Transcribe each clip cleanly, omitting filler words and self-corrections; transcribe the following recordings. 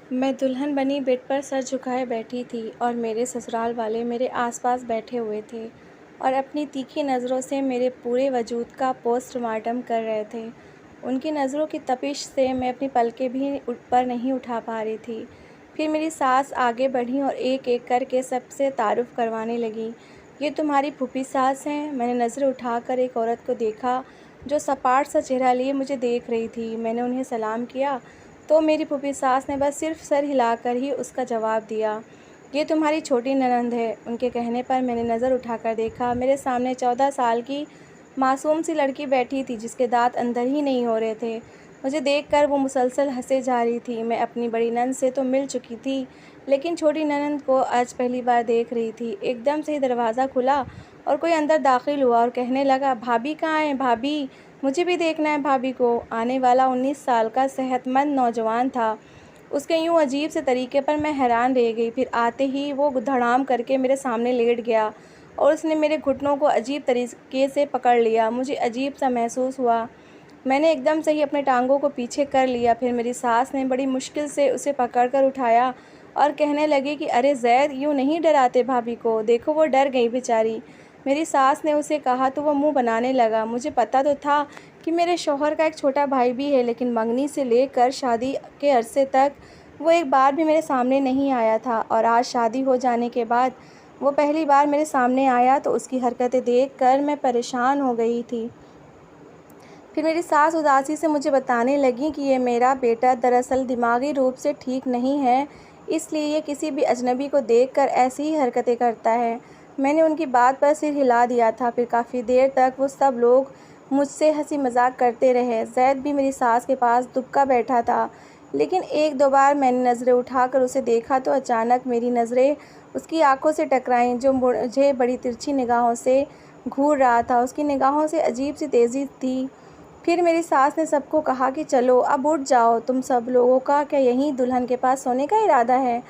मैं दुल्हन बनी बेड पर सर झुकाए बैठी थी और मेरे ससुराल वाले मेरे आसपास बैठे हुए थे और अपनी तीखी नज़रों से मेरे पूरे वजूद का पोस्टमार्टम कर रहे थे। उनकी नज़रों की तपिश से मैं अपनी पलकें भी ऊपर नहीं उठा पा रही थी। फिर मेरी सास आगे बढ़ी और एक एक करके सबसे तारुफ़ करवाने लगी। ये तुम्हारी फूफी सास हैं? मैंने नज़रें उठाकर एक औरत को देखा जो सपाट सा चेहरा लिए मुझे देख रही थी। मैंने उन्हें सलाम किया तो मेरी फूफी सास ने बस सिर्फ सर हिलाकर ही उसका जवाब दिया। ये तुम्हारी छोटी ननंद है। उनके कहने पर मैंने नज़र उठाकर देखा। मेरे सामने 14 साल की मासूम सी लड़की बैठी थी जिसके दांत अंदर ही नहीं हो रहे थे। मुझे देखकर वो मुसलसल हंसे जा रही थी। मैं अपनी बड़ी ननंद से तो मिल चुकी थी, लेकिन छोटी ननंद को आज पहली बार देख रही थी। एकदम से ही दरवाज़ा खुला और कोई अंदर दाखिल हुआ और कहने लगा, भाभी कहाँ हैं? भाभी, मुझे भी देखना है भाभी को। आने वाला 19 साल का सेहतमंद नौजवान था। उसके यूं अजीब से तरीके पर मैं हैरान रह गई। फिर आते ही वो धड़ाम करके मेरे सामने लेट गया और उसने मेरे घुटनों को अजीब तरीके से पकड़ लिया। मुझे अजीब सा महसूस हुआ। मैंने एकदम से ही अपने टांगों को पीछे कर लिया। फिर मेरी सास ने बड़ी मुश्किल से उसे पकड़कर उठाया और कहने लगी कि अरे ज़ैद, यूँ नहीं डराते भाभी को, देखो वो डर गई बेचारी। मेरी सास ने उसे कहा तो वो मुंह बनाने लगा। मुझे पता तो था कि मेरे शौहर का एक छोटा भाई भी है, लेकिन मंगनी से लेकर शादी के अरसे तक वो एक बार भी मेरे सामने नहीं आया था और आज शादी हो जाने के बाद वो पहली बार मेरे सामने आया तो उसकी हरकतें देखकर मैं परेशान हो गई थी। फिर मेरी सास उदासी से मुझे बताने लगी कि ये मेरा बेटा दरअसल दिमागी रूप से ठीक नहीं है, इसलिए ये किसी भी अजनबी को देखकर ऐसी ही हरकतें करता है। मैंने उनकी बात पर सिर हिला दिया था। फिर काफ़ी देर तक वो सब लोग मुझसे हंसी मजाक करते रहे। जैद भी मेरी सास के पास दुबका बैठा था, लेकिन एक दो बार मैंने नज़रें उठाकर उसे देखा तो अचानक मेरी नज़रें उसकी आंखों से टकराईं, जो मुझे बड़ी तिरछी निगाहों से घूर रहा था। उसकी निगाहों से अजीब सी तेज़ी थी। फिर मेरी सास ने सबको कहा कि चलो अब उठ जाओ, तुम सब लोगों का क्या यहीं दुल्हन के पास सोने का इरादा है?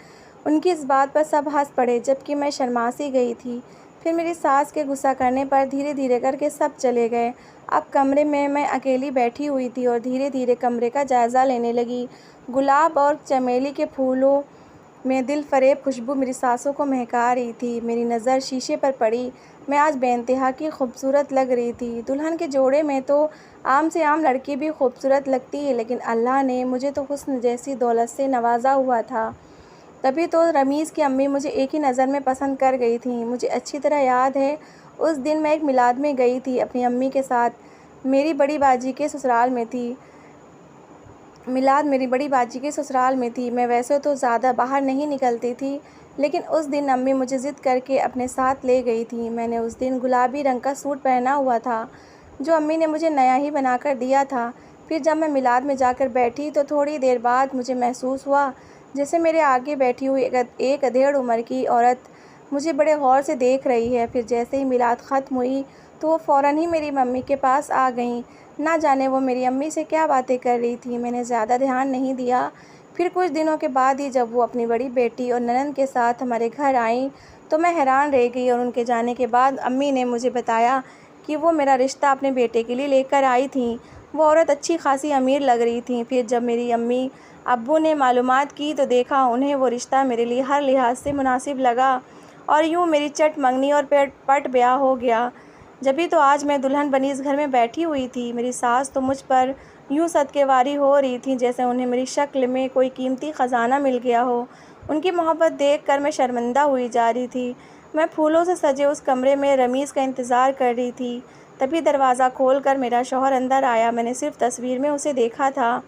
उनकी इस बात पर सब हंस पड़े, जबकि मैं शर्मासी गई थी। फिर मेरी सास के गुस्सा करने पर धीरे धीरे करके सब चले गए। अब कमरे में मैं अकेली बैठी हुई थी और धीरे धीरे कमरे का जायज़ा लेने लगी। गुलाब और चमेली के फूलों में दिल फरेब खुशबू मेरी सांसों को महका रही थी। मेरी नज़र शीशे पर पड़ी। मैं आज बेइंतहा की खूबसूरत लग रही थी। दुल्हन के जोड़े में तो आम से आम लड़की भी खूबसूरत लगती है, लेकिन अल्लाह ने मुझे तो हुस्न जैसी दौलत से नवाजा हुआ था। तभी तो रमीज़ की अम्मी मुझे एक ही नज़र में पसंद कर गई थी। मुझे अच्छी तरह याद है, उस दिन मैं एक मिलाद में गई थी अपनी अम्मी के साथ। मेरी बड़ी बाजी के ससुराल में थी मिलाद मेरी बड़ी बाजी के ससुराल में थी। मैं वैसे तो ज़्यादा बाहर नहीं निकलती थी, लेकिन उस दिन अम्मी मुझे ज़िद करके अपने साथ ले गई थी। मैंने उस दिन गुलाबी रंग का सूट पहना हुआ था, जो अम्मी ने मुझे नया ही बनाकर दिया था। फिर जब मैं मिलाद में जाकर बैठी तो थोड़ी देर बाद मुझे महसूस हुआ जैसे मेरे आगे बैठी हुई एक अधेड़ उम्र की औरत मुझे बड़े गौर से देख रही है। फिर जैसे ही मिलाद ख़त्म हुई तो वो फ़ौरन ही मेरी मम्मी के पास आ गईं। ना जाने वो मेरी अम्मी से क्या बातें कर रही थी, मैंने ज़्यादा ध्यान नहीं दिया। फिर कुछ दिनों के बाद ही जब वो अपनी बड़ी बेटी और ननंद के साथ हमारे घर आईं तो मैं हैरान रह गई और उनके जाने के बाद अम्मी ने मुझे बताया कि वो मेरा रिश्ता अपने बेटे के लिए लेकर आई थी। वो औरत अच्छी खासी अमीर लग रही थी। फिर जब मेरी अम्मी अब्बू ने मालूमात की तो देखा उन्हें वो रिश्ता मेरे लिए हर लिहाज से मुनासिब लगा और यूँ मेरी चट मंगनी और पट ब्याह हो गया। जभी तो आज मैं दुल्हन बनी इस घर में बैठी हुई थी। मेरी सास तो मुझ पर यूँ सदकेवारी हो रही थी जैसे उन्हें मेरी शक्ल में कोई कीमती ख़जाना मिल गया हो। उनकी मोहब्बत देखकर मैं शर्मिंदा हुई जा रही थी। मैं फूलों से सजे उस कमरे में रमीज़ का इंतज़ार कर रही थी। तभी दरवाज़ा खोलकर मेरा शौहर अंदर आया। मैंने सिर्फ तस्वीर में उसे देखा था।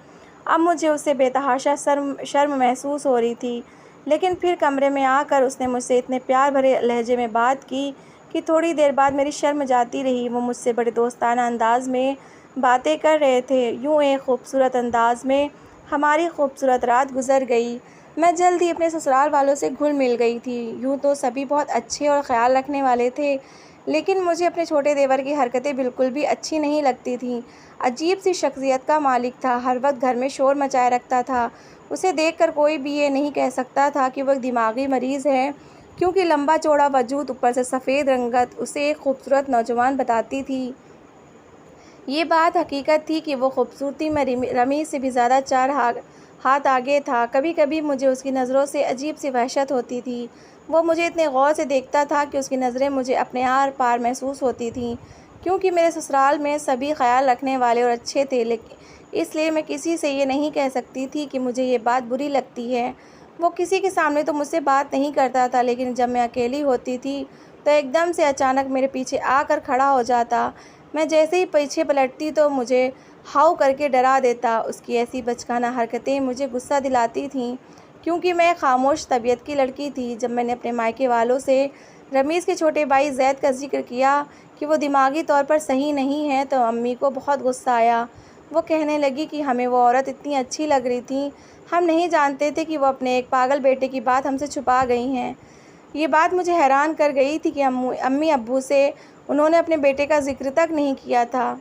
अब मुझे उससे बेतहाशा शर्म महसूस हो रही थी, लेकिन फिर कमरे में आकर उसने मुझसे इतने प्यार भरे लहजे में बात की कि थोड़ी देर बाद मेरी शर्म जाती रही। वो मुझसे बड़े दोस्ताना अंदाज में बातें कर रहे थे। यूँ एक खूबसूरत अंदाज में हमारी खूबसूरत रात गुजर गई। मैं जल्द ही अपने ससुराल वालों से घुल मिल गई थी। यूँ तो सभी बहुत अच्छे और ख्याल रखने वाले थे, लेकिन मुझे अपने छोटे देवर की हरकतें बिल्कुल भी अच्छी नहीं लगती थीं। अजीब सी शख्सियत का मालिक था, हर वक्त घर में शोर मचाए रखता था। उसे देखकर कोई भी ये नहीं कह सकता था कि वह दिमागी मरीज़ है, क्योंकि लंबा चौड़ा वजूद ऊपर से सफ़ेद रंगत उसे एक खूबसूरत नौजवान बताती थी। ये बात हकीकत थी कि वो खूबसूरती में रमीज़ से भी ज़्यादा चार हाथ आगे था। कभी कभी मुझे उसकी नज़रों से अजीब सी वहशत होती थी। वो मुझे इतने गौर से देखता था कि उसकी नज़रें मुझे अपने आर पार महसूस होती थीं। क्योंकि मेरे ससुराल में सभी ख्याल रखने वाले और अच्छे थे, लेकिन इसलिए मैं किसी से ये नहीं कह सकती थी कि मुझे ये बात बुरी लगती है। वो किसी के सामने तो मुझसे बात नहीं करता था, लेकिन जब मैं अकेली होती थी तो एकदम से अचानक मेरे पीछे आकर खड़ा हो जाता। मैं जैसे ही पीछे पलटती तो मुझे हाउ करके डरा देता। उसकी ऐसी बचकाना हरकतें मुझे गुस्सा दिलाती थीं, क्योंकि मैं खामोश तबीयत की लड़की थी। जब मैंने अपने मायके वालों से रमीज़ के छोटे भाई जैद का जिक्र किया कि वो दिमागी तौर पर सही नहीं है, तो अम्मी को बहुत गुस्सा आया। वो कहने लगी कि हमें वो औरत इतनी अच्छी लग रही थी, हम नहीं जानते थे कि वो अपने एक पागल बेटे की बात हमसे छुपा गई हैं। ये बात मुझे हैरान कर गई थी कि अम्मी अब्बू से उन्होंने अपने बेटे का जिक्र तक नहीं किया था।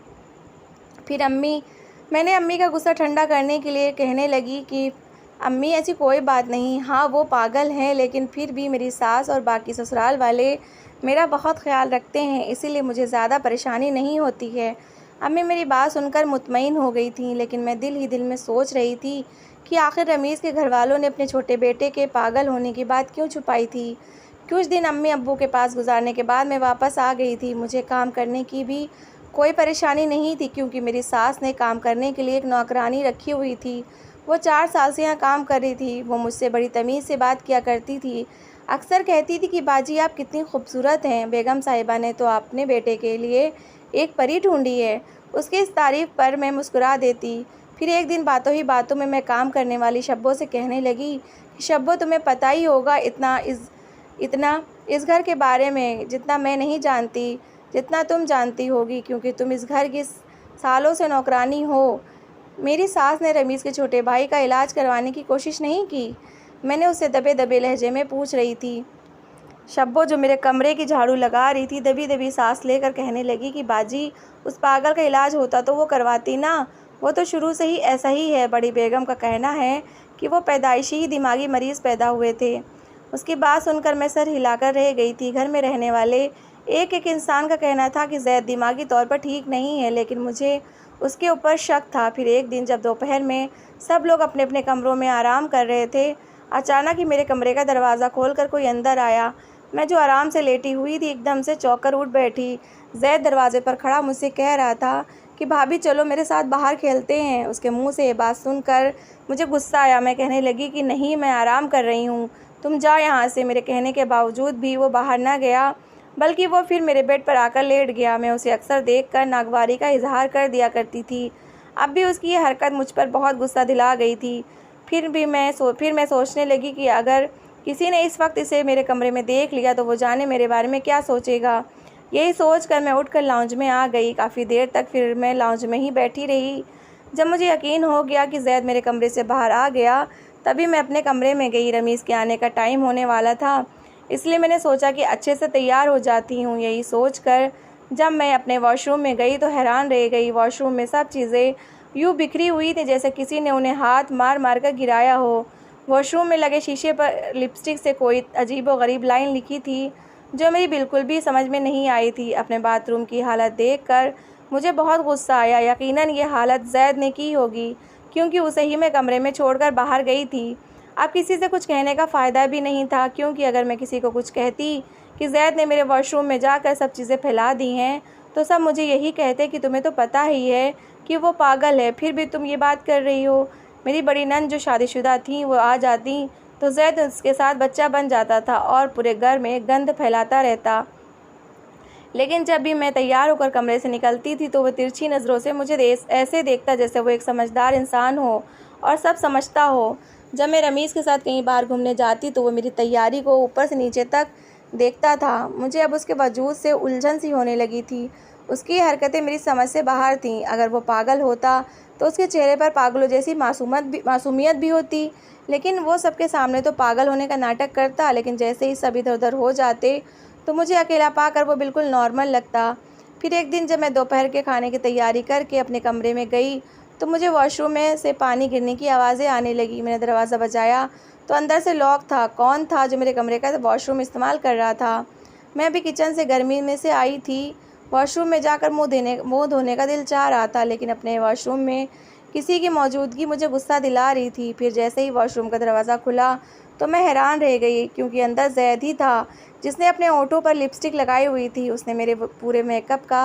फिर मैंने अम्मी का गुस्सा ठंडा करने के लिए कहने लगी कि अम्मी ऐसी कोई बात नहीं, हाँ वो पागल हैं, लेकिन फिर भी मेरी सास और बाकी ससुराल वाले मेरा बहुत ख्याल रखते हैं, इसीलिए मुझे ज़्यादा परेशानी नहीं होती है। अम्मी मेरी बात सुनकर मुतमईन हो गई थी, लेकिन मैं दिल ही दिल में सोच रही थी कि आखिर रमीज़ के घर वालों ने अपने छोटे बेटे के पागल होने की बात क्यों छुपाई थी। कुछ दिन अम्मी अब्बू के पास गुजारने के बाद मैं वापस आ गई थी। मुझे काम करने की भी कोई परेशानी नहीं थी, क्योंकि मेरी सास ने काम करने के लिए एक नौकरानी रखी हुई थी। वो 4 साल से यहाँ काम कर रही थी। वो मुझसे बड़ी तमीज़ से बात किया करती थी। अक्सर कहती थी कि बाजी आप कितनी खूबसूरत हैं, बेगम साहिबा ने तो अपने बेटे के लिए एक परी ढूंढी है। उसकी इस तारीफ़ पर मैं मुस्कुरा देती। फिर एक दिन बातों ही बातों में मैं काम करने वाली शब्बो से कहने लगी कि शब्बो, तुम्हें पता ही होगा इतना इस घर के बारे में जितना मैं नहीं जानती, जितना तुम जानती होगी, क्योंकि तुम इस घर की सालों से नौकरानी हो। मेरी सास ने रमीज़ के छोटे भाई का इलाज करवाने की कोशिश नहीं की? मैंने उससे दबे दबे लहजे में पूछ रही थी। शब्बो, जो मेरे कमरे की झाड़ू लगा रही थी, दबी दबी सांस लेकर कहने लगी कि बाजी, उस पागल का इलाज होता तो वो करवाती ना। वो तो शुरू से ही ऐसा ही है। बड़ी बेगम का कहना है कि वो पैदाइशी ही दिमागी मरीज़ पैदा हुए थे। उसकी बात सुनकर मैं सर हिलाकर रह गई थी। घर में रहने वाले एक एक इंसान का कहना था कि जैद दिमागी तौर पर ठीक नहीं है, लेकिन मुझे उसके ऊपर शक था। फिर एक दिन जब दोपहर में सब लोग अपने अपने कमरों में आराम कर रहे थे, अचानक ही मेरे कमरे का दरवाज़ा खोलकर कोई अंदर आया। मैं जो आराम से लेटी हुई थी एकदम से चौंक कर उठ बैठी। जैद दरवाजे पर खड़ा मुझसे कह रहा था कि भाभी चलो मेरे साथ बाहर खेलते हैं। उसके मुंह से ये बात सुनकर मुझे गुस्सा आया। मैं कहने लगी कि नहीं, मैं आराम कर रही हूँ, तुम जाओ यहाँ से। मेरे कहने के बावजूद भी वो बाहर न गया, बल्कि वो फिर मेरे बेड पर आकर लेट गया। मैं उसे अक्सर देखकर नागवारी का इजहार कर दिया करती थी। अब भी उसकी ये हरकत मुझ पर बहुत गुस्सा दिला गई थी। फिर मैं सोचने लगी कि अगर किसी ने इस वक्त इसे मेरे कमरे में देख लिया तो वो जाने मेरे बारे में क्या सोचेगा। यही सोचकर मैं उठकर लाउंज में आ गई। काफ़ी देर तक फिर मैं लाउंज में ही बैठी रही। जब मुझे यकीन हो गया कि जैद मेरे कमरे से बाहर आ गया, तभी मैं अपने कमरे में गई। रमीज़ के आने का टाइम होने वाला था, इसलिए मैंने सोचा कि अच्छे से तैयार हो जाती हूँ। यही सोचकर जब मैं अपने वॉशरूम में गई तो हैरान रह गई। वॉशरूम में सब चीज़ें यूँ बिखरी हुई थी जैसे किसी ने उन्हें हाथ मार मार कर गिराया हो। वॉशरूम में लगे शीशे पर लिपस्टिक से कोई अजीब व गरीब लाइन लिखी थी, जो मेरी बिल्कुल भी समझ में नहीं आई थी। अपने बाथरूम की हालत देखकर मुझे बहुत गुस्सा आया। यकीनन ये हालत जैद ने की होगी, क्योंकि उसे ही मैं कमरे में छोड़कर बाहर गई थी। अब किसी से कुछ कहने का फ़ायदा भी नहीं था, क्योंकि अगर मैं किसी को कुछ कहती कि जैद ने मेरे वॉशरूम में जाकर सब चीज़ें फैला दी हैं, तो सब मुझे यही कहते कि तुम्हें तो पता ही है कि वो पागल है, फिर भी तुम ये बात कर रही हो। मेरी बड़ी नंद जो शादीशुदा थी वो आ जाती तो जैद उसके साथ बच्चा बन जाता था और पूरे घर में गंध फैलाता रहता। लेकिन जब भी मैं तैयार होकर कमरे से निकलती थी तो वह तिरछी नज़रों से मुझे ऐसे देखता जैसे वो एक समझदार इंसान हो और सब समझता हो। जब मैं रमीज़ के साथ कहीं बाहर घूमने जाती तो वो मेरी तैयारी को ऊपर से नीचे तक देखता था। मुझे अब उसके वजूद से उलझन सी होने लगी थी। उसकी हरकतें मेरी समझ से बाहर थीं। अगर वो पागल होता तो उसके चेहरे पर पागलों जैसी मासूमियत भी होती, लेकिन वो सबके सामने तो पागल होने का नाटक करता, लेकिन जैसे ही सब इधर उधर हो जाते तो मुझे अकेला पाकर वो बिल्कुल नॉर्मल लगता। फिर एक दिन जब मैं दोपहर के खाने की तैयारी करके अपने कमरे में गई तो मुझे वॉशरूम में से पानी गिरने की आवाज़ें आने लगी। मैंने दरवाज़ा बजाया तो अंदर से लॉक था। कौन था जो मेरे कमरे का वॉशरूम इस्तेमाल कर रहा था? मैं अभी किचन से गर्मी में से आई थी। वॉशरूम में जाकर मुँह धोने का दिल चाह रहा था, लेकिन अपने वॉशरूम में किसी की मौजूदगी मुझे गुस्सा दिला रही थी। फिर जैसे ही वॉशरूम का दरवाज़ा खुला तो मैं हैरान रह गई, क्योंकि अंदर ज़ैद ही था, जिसने अपने होठों पर लिपस्टिक लगाई हुई थी। उसने मेरे पूरे मेकअप का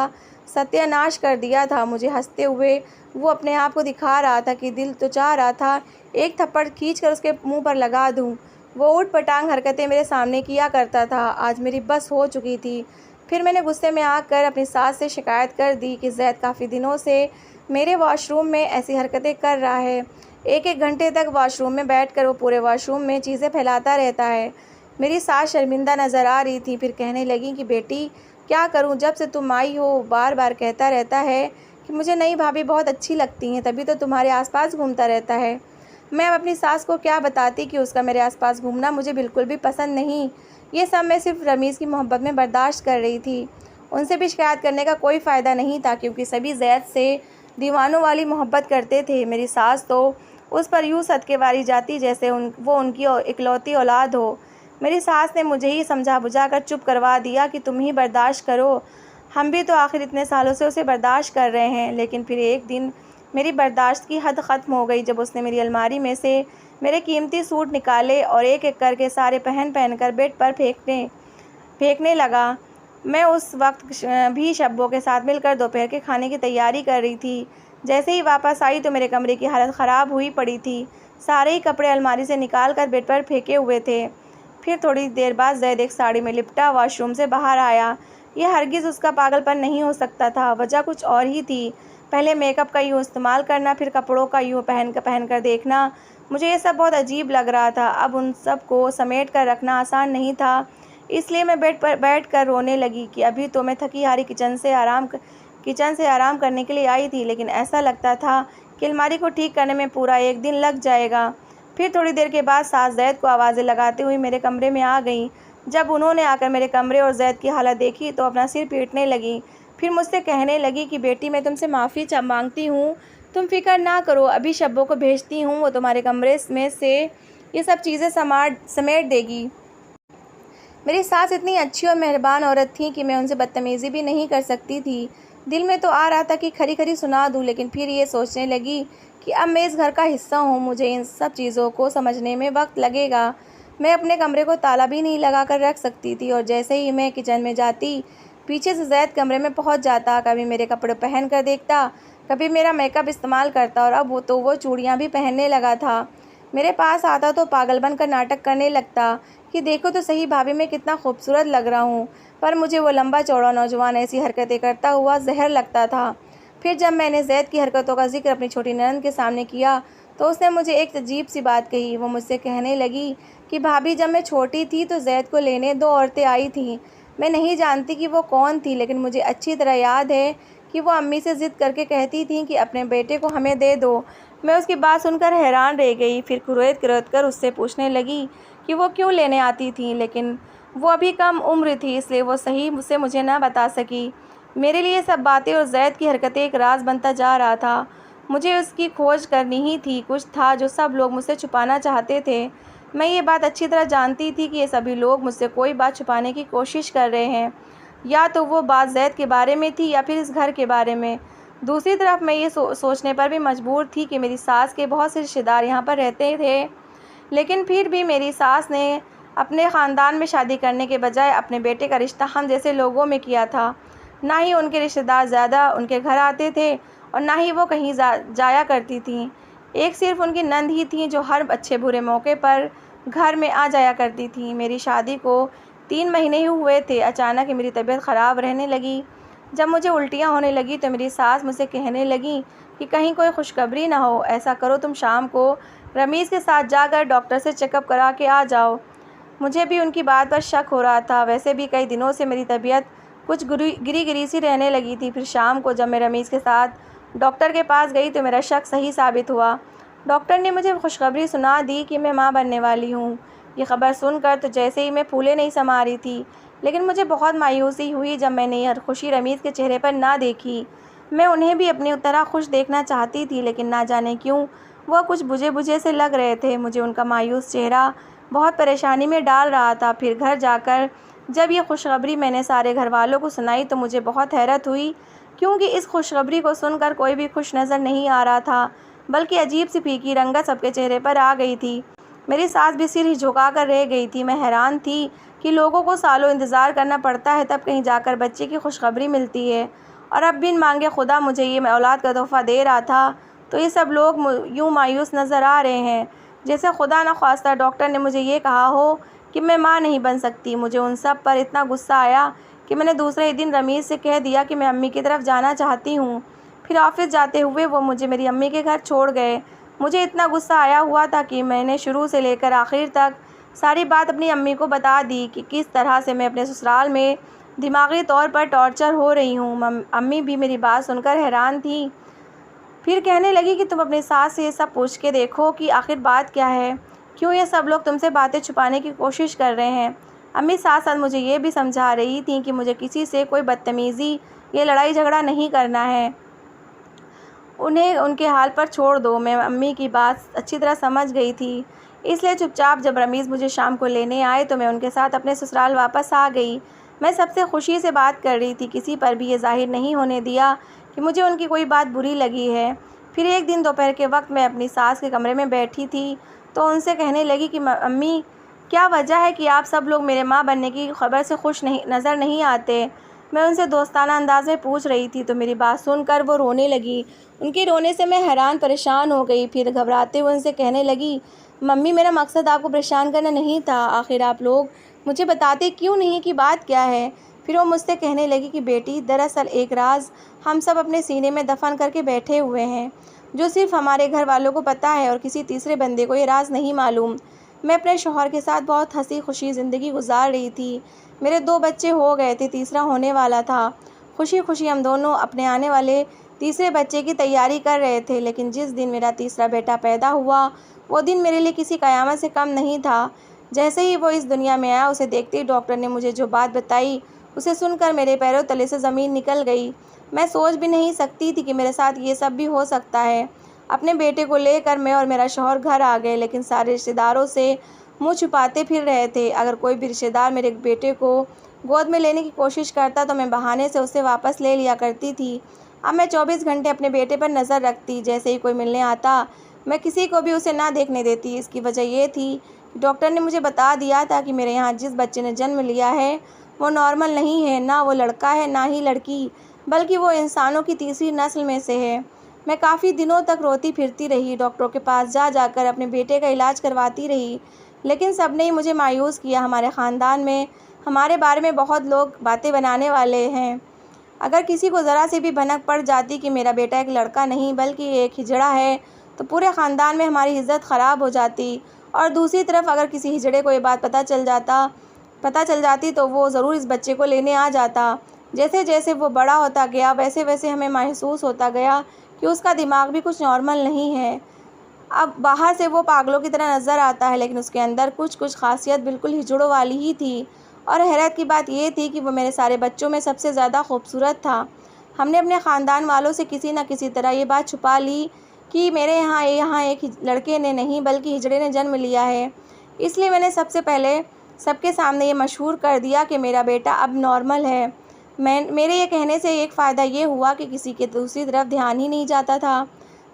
सत्यानाश कर दिया था। मुझे हंसते हुए वो अपने आप को दिखा रहा था कि दिल तो चाह रहा था एक थप्पड़ खींचकर उसके मुंह पर लगा दूं। वो ऊट-पटांग हरकतें मेरे सामने किया करता था। आज मेरी बस हो चुकी थी। फिर मैंने गुस्से में आकर अपनी सास से शिकायत कर दी कि ज़ैद काफ़ी दिनों से मेरे वॉशरूम में ऐसी हरकतें कर रहा है। एक-एक घंटे तक वॉशरूम में बैठकर वो पूरे वॉशरूम में चीज़ें फैलाता रहता है। मेरी सास शर्मिंदा नज़र आ रही थी। फिर कहने लगी कि बेटी, क्या करूं, जब से तुम आई हो बार-बार कहता रहता है कि मुझे नई भाभी बहुत अच्छी लगती हैं, तभी तो तुम्हारे आस-पास घूमता रहता है। मैं अब अपनी सास को क्या बताती कि उसका मेरे आस-पास घूमना मुझे बिल्कुल भी पसंद नहीं। ये सब मैं सिर्फ रमीज़ की मोहब्बत में बर्दाश्त कर रही थी। उनसे भी शिकायत करने का कोई फ़ायदा नहीं था, क्योंकि सभी ज़ैद से दीवानों वाली मोहब्बत करते थे। मेरी सास तो उस पर यूँ सदके वारी जाती जैसे वो उनकी इकलौती औलाद हो। मेरी सास ने मुझे ही समझा बुझा कर चुप करवा दिया कि तुम ही बर्दाश्त करो, हम भी तो आखिर इतने सालों से उसे बर्दाश्त कर रहे हैं। लेकिन फिर एक दिन मेरी बर्दाश्त की हद ख़त्म हो गई, जब उसने मेरी अलमारी में से मेरे कीमती सूट निकाले और एक-एक करके सारे पहन कर बेड पर फेंकने लगा। मैं उस वक्त भी शब्बों के साथ मिलकर दोपहर के खाने की तैयारी कर रही थी। जैसे ही वापस आई तो मेरे कमरे की हालत ख़राब हुई पड़ी थी। सारे ही कपड़े अलमारी से निकाल कर बेड पर फेंके हुए थे। फिर थोड़ी देर बाद ज़ैद एक साड़ी में लिपटा वॉशरूम से बाहर आया। यह हरगिज़ उसका पागलपन नहीं हो सकता था, वजह कुछ और ही थी। पहले मेकअप का यूँ इस्तेमाल करना, फिर कपड़ों का यूँ पहन कर देखना, मुझे ये सब बहुत अजीब लग रहा था। अब उन सब को समेट कर रखना आसान नहीं था, इसलिए मैं बेड पर बैठ कर रोने लगी कि अभी तो मैं थकी हारी किचन से आराम करने के लिए आई थी, लेकिन ऐसा लगता था कि अलमारी को ठीक करने में पूरा एक दिन लग जाएगा। फिर थोड़ी देर के बाद सास ज़ैद को आवाज़ें लगाती हुई मेरे कमरे में आ गई। जब उन्होंने आकर मेरे कमरे और ज़ैद की हालत देखी तो अपना सिर पीटने लगी। फिर मुझसे कहने लगी कि बेटी, मैं तुमसे माफ़ी मांगती हूँ, तुम फिक्र ना करो, अभी शब्बों को भेजती हूँ, वो तुम्हारे कमरे में से ये सब चीज़ें समेट देगी। मेरी सास इतनी अच्छी और मेहरबान औरत थी कि मैं उनसे बदतमीज़ी भी नहीं कर सकती थी। दिल में तो आ रहा था कि खरी-खरी सुना दूँ, लेकिन फिर ये सोचने लगी कि अब मैं इस घर का हिस्सा हूँ, मुझे इन सब चीज़ों को समझने में वक्त लगेगा। मैं अपने कमरे को ताला भी नहीं लगा कर रख सकती थी, और जैसे ही मैं किचन में जाती, पीछे से ज़ैद कमरे में पहुँच जाता, कभी मेरे कपड़े पहन कर देखता, कभी मेरा मेकअप इस्तेमाल करता, और अब वो चूड़ियाँ भी पहनने लगा था। मेरे पास आता तो पागल बनकर नाटक करने लगता कि देखो तो सही भाभी, मैं कितना खूबसूरत लग रहा हूँ। पर मुझे वो लंबा चौड़ा नौजवान ऐसी हरकतें करता हुआ जहर लगता था। फिर जब मैंने ज़ैद की हरकतों का जिक्र अपनी छोटी ननद के सामने किया तो उसने मुझे एक अजीब सी बात कही। वो मुझसे कहने लगी कि भाभी, जब मैं छोटी थी तो ज़ैद को लेने 2 औरतें आई थीं। मैं नहीं जानती कि वो कौन थी, लेकिन मुझे अच्छी तरह याद है कि वो अम्मी से ज़िद करके कहती थीं कि अपने बेटे को हमें दे दो। मैं उसकी बात सुनकर हैरान रह गई। फिर कुरेद कर उससे पूछने लगी कि वो क्यों लेने आती थी, लेकिन वो अभी कम उम्र थी, इसलिए वो सही से मुझे न बता सकी। मेरे लिए सब बातें और ज़ैद की हरकतें एक राज बनता जा रहा था। मुझे उसकी खोज करनी ही थी। कुछ था जो सब लोग मुझसे छुपाना चाहते थे। मैं ये बात अच्छी तरह जानती थी कि ये सभी लोग मुझसे कोई बात छुपाने की कोशिश कर रहे हैं। या तो वो बात ज़ैद के बारे में थी या फिर इस घर के बारे में। दूसरी तरफ मैं ये सोचने पर भी मजबूर थी कि मेरी सास के बहुत से रिश्तेदार यहाँ पर रहते थे, लेकिन फिर भी मेरी सास ने अपने ख़ानदान में शादी करने के बजाय अपने बेटे का रिश्ता हम जैसे लोगों में किया था। ना ही उनके रिश्तेदार ज़्यादा उनके घर आते थे और ना ही वो कहीं जाया करती थीं। एक सिर्फ़ उनकी नंद ही थी जो हर अच्छे बुरे मौके पर घर में आ जाया करती थी। मेरी शादी को 3 महीने ही हुए थे, अचानक ही मेरी तबीयत ख़राब रहने लगी। जब मुझे उल्टियाँ होने लगी तो मेरी सास मुझसे कहने लगी कि कहीं कोई खुशखबरी ना हो, ऐसा करो तुम शाम को रमीज़ के साथ जाकर डॉक्टर से चेकअप करा के आ जाओ। मुझे भी उनकी बात पर शक हो रहा था। वैसे भी कई दिनों से मेरी तबीयत कुछ गिरी सी रहने लगी थी। फिर शाम को जब मैं रमीज़ के साथ डॉक्टर के पास गई तो मेरा शक सही साबित हुआ। डॉक्टर ने मुझे खुशखबरी सुना दी कि मैं माँ बनने वाली हूँ। ये खबर सुनकर तो जैसे ही मैं फूले नहीं समा रही थी, लेकिन मुझे बहुत मायूसी हुई जब मैंने यह खुशी रमीज़ के चेहरे पर ना देखी। मैं उन्हें भी अपनी तरह खुश देखना चाहती थी, लेकिन ना जाने क्यों वह कुछ बुझे से लग रहे थे। मुझे उनका मायूस चेहरा बहुत परेशानी में डाल रहा था। फिर घर जाकर जब ये खुशखबरी मैंने सारे घर वालों को सुनाई तो मुझे बहुत हैरत हुई, क्योंकि इस खुशखबरी को सुनकर कोई भी खुश नज़र नहीं आ रहा था, बल्कि अजीब सी फीकी रंगत सबके चेहरे पर आ गई थी। मेरी सास भी सिर ही झुका कर रह गई थी। मैं हैरान थी कि लोगों को सालों इंतज़ार करना पड़ता है, तब कहीं जाकर बच्चे की खुशखबरी मिलती है, और अब बिन मांगे खुदा मुझे ये औलाद का तोहफ़ा दे रहा था, तो ये सब लोग यूँ मायूस नज़र आ रहे हैं जैसे खुदा न ख्वास्ता डॉक्टर ने मुझे ये कहा हो कि मैं माँ नहीं बन सकती। मुझे उन सब पर इतना गुस्सा आया कि मैंने दूसरे ही दिन रमीज़ से कह दिया कि मैं अम्मी की तरफ जाना चाहती हूँ। फिर ऑफिस जाते हुए वो मुझे मेरी अम्मी के घर छोड़ गए। मुझे इतना गुस्सा आया हुआ था कि मैंने शुरू से लेकर आखिर तक सारी बात अपनी अम्मी को बता दी कि किस तरह से मैं अपने ससुराल में दिमागी तौर पर टॉर्चर हो रही हूँ। अम्मी भी मेरी बात सुनकर हैरान थी। फिर कहने लगी कि तुम अपनी सास से ये सब पूछ के देखो कि आखिर बात क्या है, क्यों ये सब लोग तुमसे बातें छुपाने की कोशिश कर रहे हैं। अम्मी साथ साथ मुझे ये भी समझा रही थी कि मुझे किसी से कोई बदतमीज़ी या लड़ाई झगड़ा नहीं करना है, उन्हें उनके हाल पर छोड़ दो। मैं अम्मी की बात अच्छी तरह समझ गई थी, इसलिए चुपचाप जब रमीज़ मुझे शाम को लेने आए तो मैं उनके साथ अपने ससुराल वापस आ गई। मैं सबसे खुशी से बात कर रही थी, किसी पर भी ये ज़ाहिर नहीं होने दिया कि मुझे उनकी कोई बात बुरी लगी है। फिर एक दिन दोपहर के वक्त मैं अपनी सास के कमरे में बैठी थी तो उनसे कहने लगी कि अम्मी, क्या वजह है कि आप सब लोग मेरे माँ बनने की खबर से खुश नज़र नहीं आते। मैं उनसे दोस्ताना अंदाज में पूछ रही थी तो मेरी बात सुनकर वो रोने लगी। उनके रोने से मैं हैरान परेशान हो गई। फिर घबराते हुए उनसे कहने लगी, मम्मी, मेरा मकसद आपको परेशान करना नहीं था, आखिर आप लोग मुझे बताते क्यों नहीं कि बात क्या है। फिर वो मुझसे कहने लगी कि बेटी, दरअसल एक राज हम सब अपने सीने में दफन करके बैठे हुए हैं, जो सिर्फ हमारे घर वालों को पता है और किसी तीसरे बंदे को ये राज नहीं मालूम। मैं अपने शौहर के साथ बहुत हंसी खुशी ज़िंदगी गुजार रही थी। मेरे 2 बच्चे हो गए थे, तीसरा होने वाला था। खुशी खुशी हम दोनों अपने आने वाले तीसरे बच्चे की तैयारी कर रहे थे, लेकिन जिस दिन मेरा तीसरा बेटा पैदा हुआ वो दिन मेरे लिए किसी क़यामत से कम नहीं था। जैसे ही वो इस दुनिया में आया, उसे देखते ही डॉक्टर ने मुझे जो बात बताई उसे सुनकर मेरे पैरों तले से ज़मीन निकल गई। मैं सोच भी नहीं सकती थी कि मेरे साथ ये सब भी हो सकता है। अपने बेटे को लेकर मैं और मेरा शौहर घर आ गए, लेकिन सारे रिश्तेदारों से मुँह छुपाते फिर रहे थे। अगर कोई भी रिश्तेदार मेरे बेटे को गोद में लेने की कोशिश करता तो मैं बहाने से उसे वापस ले लिया करती थी। अब मैं 24 घंटे अपने बेटे पर नज़र रखती। जैसे ही कोई मिलने आता मैं किसी को भी उसे ना देखने देती। इसकी वजह ये थी कि डॉक्टर ने मुझे बता दिया था कि मेरे यहाँ जिस बच्चे ने जन्म लिया है वो नॉर्मल नहीं है, ना वो लड़का है ना ही लड़की, बल्कि वो इंसानों की तीसरी नस्ल में से है। मैं काफ़ी दिनों तक रोती फिरती रही, डॉक्टरों के पास जाकर अपने बेटे का इलाज करवाती रही, लेकिन सब ने ही मुझे मायूस किया। हमारे ख़ानदान में हमारे बारे में बहुत लोग बातें बनाने वाले हैं। अगर किसी को ज़रा से भी भनक पड़ जाती कि मेरा बेटा एक लड़का नहीं बल्कि एक हिजड़ा है, तो पूरे ख़ानदान में हमारी इज़्ज़त ख़राब हो जाती। और दूसरी तरफ अगर किसी हिजड़े को ये बात पता चल जाती तो वो ज़रूर इस बच्चे को लेने आ जाता। जैसे जैसे वो बड़ा होता गया वैसे वैसे हमें महसूस होता गया कि उसका दिमाग भी कुछ नॉर्मल नहीं है। अब बाहर से वो पागलों की तरह नज़र आता है, लेकिन उसके अंदर कुछ खासियत बिल्कुल हिजड़ों वाली ही थी। और हैरत की बात ये थी कि वो मेरे सारे बच्चों में सबसे ज़्यादा खूबसूरत था। हमने अपने ख़ानदान वालों से किसी न किसी तरह ये बात छुपा ली कि मेरे यहाँ एक लड़के ने नहीं बल्कि हिजड़े ने जन्म लिया है। इसलिए मैंने सबसे पहले सबके सामने ये मशहूर कर दिया कि मेरा बेटा अब नॉर्मल है। मेरे ये कहने से एक फ़ायदा ये हुआ कि किसी के दूसरी तरफ ध्यान ही नहीं जाता था।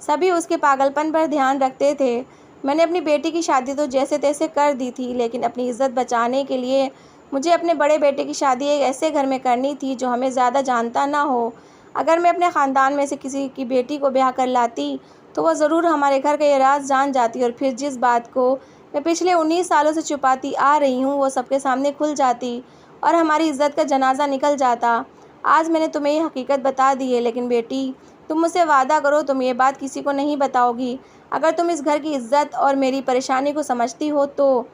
सभी उसके पागलपन पर ध्यान रखते थे। मैंने अपनी बेटी की शादी तो जैसे तैसे कर दी थी, लेकिन अपनी इज़्ज़त बचाने के लिए मुझे अपने बड़े बेटे की शादी एक ऐसे घर में करनी थी जो हमें ज़्यादा जानता ना हो। अगर मैं अपने ख़ानदान में से किसी की बेटी को ब्याह कर लाती तो वह ज़रूर हमारे घर का ये राज जान जाती, और फिर जिस बात को मैं पिछले 19 सालों से छुपाती आ रही हूँ वो सबके सामने खुल जाती और हमारी इज़्ज़त का जनाजा निकल जाता। आज मैंने तुम्हें ये हकीकत बता दी है, लेकिन बेटी, तुम मुझसे वादा करो तुम ये बात किसी को नहीं बताओगी। अगर तुम इस घर की इज़्ज़त और मेरी परेशानी को समझती हो तो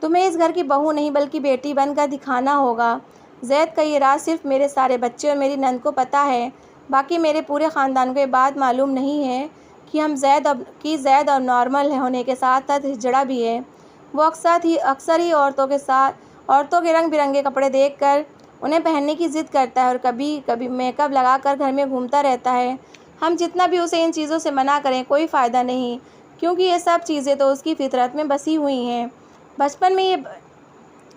तुम्हें इस घर की बहू नहीं बल्कि बेटी बनकर दिखाना होगा। ज़ैद का ये राज सिर्फ मेरे सारे बच्चे और मेरी नंद को पता है, बाकी मेरे पूरे ख़ानदान को ये बात मालूम नहीं है कि ज़ैद और नॉर्मल होने के साथ साथ हिजड़ा भी है। वो अक्सर ही औरतों के रंग बिरंगे कपड़े देखकर उन्हें पहनने की ज़िद करता है और कभी कभी मेकअप लगाकर घर में घूमता रहता है। हम जितना भी उसे इन चीज़ों से मना करें कोई फ़ायदा नहीं, क्योंकि ये सब चीज़ें तो उसकी फितरत में बसी हुई हैं। बचपन में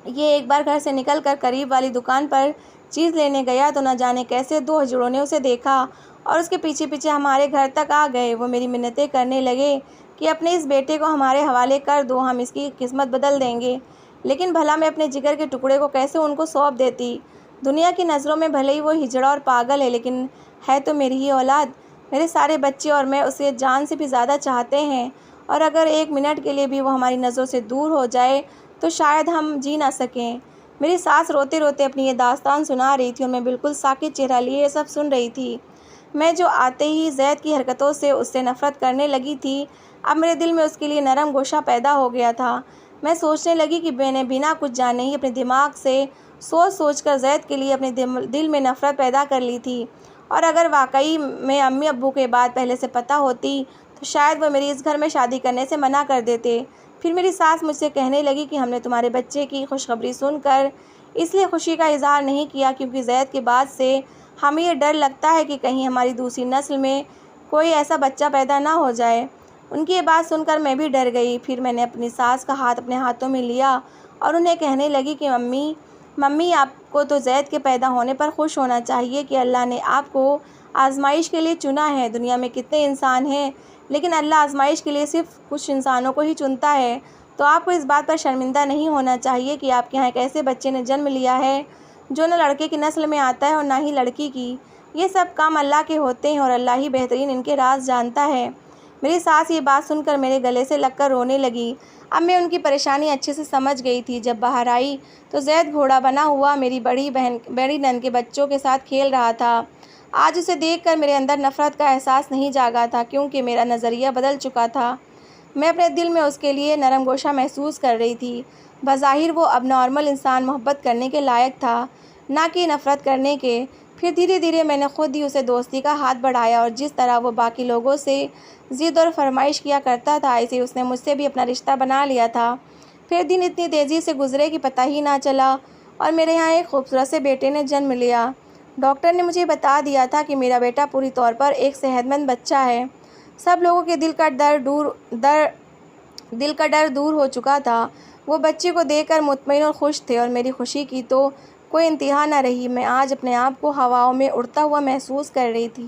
ये एक बार घर से निकलकर करीब वाली दुकान पर चीज़ लेने गया तो न जाने कैसे 2 हिजड़ों ने उसे देखा और उसके पीछे पीछे हमारे घर तक आ गए। वो मेरी मिन्नतें करने लगे कि अपने इस बेटे को हमारे हवाले कर दो, हम इसकी किस्मत बदल देंगे। लेकिन भला मैं अपने जिगर के टुकड़े को कैसे उनको सौंप देती। दुनिया की नज़रों में भले ही वो हिजड़ा और पागल है, लेकिन है तो मेरी ही औलाद। मेरे सारे बच्चे और मैं उसे जान से भी ज़्यादा चाहते हैं, और अगर एक मिनट के लिए भी वो हमारी नज़रों से दूर हो जाए तो शायद हम जी ना सकें। मेरी सास रोते रोते अपनी ये दास्तान सुना रही थी और मैं बिल्कुल साकित चेहरा लिए ये सब सुन रही थी। मैं जो आते ही ज़ैद की हरकतों से उससे नफ़रत करने लगी थी, अब मेरे दिल में उसके लिए नरम गोशा पैदा हो गया था। मैं सोचने लगी कि मैंने बिना कुछ जाने ही अपने दिमाग से सोच सोच कर ज़ैद के लिए अपने दिल में नफ़रत पैदा कर ली थी। और अगर वाकई में अम्मी अब्बू के बात पहले से पता होती तो शायद वो मेरी इस घर में शादी करने से मना कर देते। फिर मेरी सास मुझसे कहने लगी कि हमने तुम्हारे बच्चे की खुशखबरी सुनकर इसलिए खुशी का इजहार नहीं किया क्योंकि ज़ैद के बाद से हमें ये डर लगता है कि कहीं हमारी दूसरी नस्ल में कोई ऐसा बच्चा पैदा ना हो जाए। उनकी ये बात सुनकर मैं भी डर गई। फिर मैंने अपनी सास का हाथ अपने हाथों में लिया और उन्हें कहने लगी कि मम्मी आपको तो ज़ैद के पैदा होने पर खुश होना चाहिए कि अल्लाह ने आपको आजमाइश के लिए चुना है। दुनिया में कितने इंसान हैं, लेकिन अल्लाह आजमाइश के लिए सिर्फ कुछ इंसानों को ही चुनता है। तो आपको इस बात पर शर्मिंदा नहीं होना चाहिए कि आपके यहाँ एक ऐसे बच्चे ने जन्म लिया है जो न लड़के की नस्ल में आता है और ना ही लड़की की। ये सब काम अल्लाह के होते हैं और अल्लाह ही बेहतरीन इनके राज जानता है। मेरी सास ये बात सुनकर मेरे गले से लगकर रोने लगी। अब मैं उनकी परेशानी अच्छे से समझ गई थी। जब बाहर आई तो ज़ैद घोड़ा बना हुआ मेरी बड़ी नंद के बच्चों के साथ खेल रहा था। आज उसे देखकर मेरे अंदर नफ़रत का एहसास नहीं जागा था, क्योंकि मेरा नज़रिया बदल चुका था। मैं अपने दिल में उसके लिए नरम गोशा महसूस कर रही थी। बज़ाहिर वो अब नॉर्मल इंसान मोहब्बत करने के लायक था, ना कि नफ़रत करने के। फिर धीरे धीरे मैंने खुद ही उसे दोस्ती का हाथ बढ़ाया और जिस तरह वो बाकी लोगों से ज़िद और फरमाइश किया करता था, ऐसे उसने मुझसे भी अपना रिश्ता बना लिया था। फिर दिन इतनी तेज़ी से गुजरे कि पता ही ना चला और मेरे यहाँ एक खूबसूरत से बेटे ने जन्म लिया। डॉक्टर ने मुझे बता दिया था कि मेरा बेटा पूरी तौर पर एक सेहतमंद बच्चा है। सब लोगों के दिल का डर दूर हो चुका था। वो बच्चे को देखकर मुतमईन और खुश थे और मेरी खुशी की तो कोई इंतहा न रही। मैं आज अपने आप को हवाओं में उड़ता हुआ महसूस कर रही थी।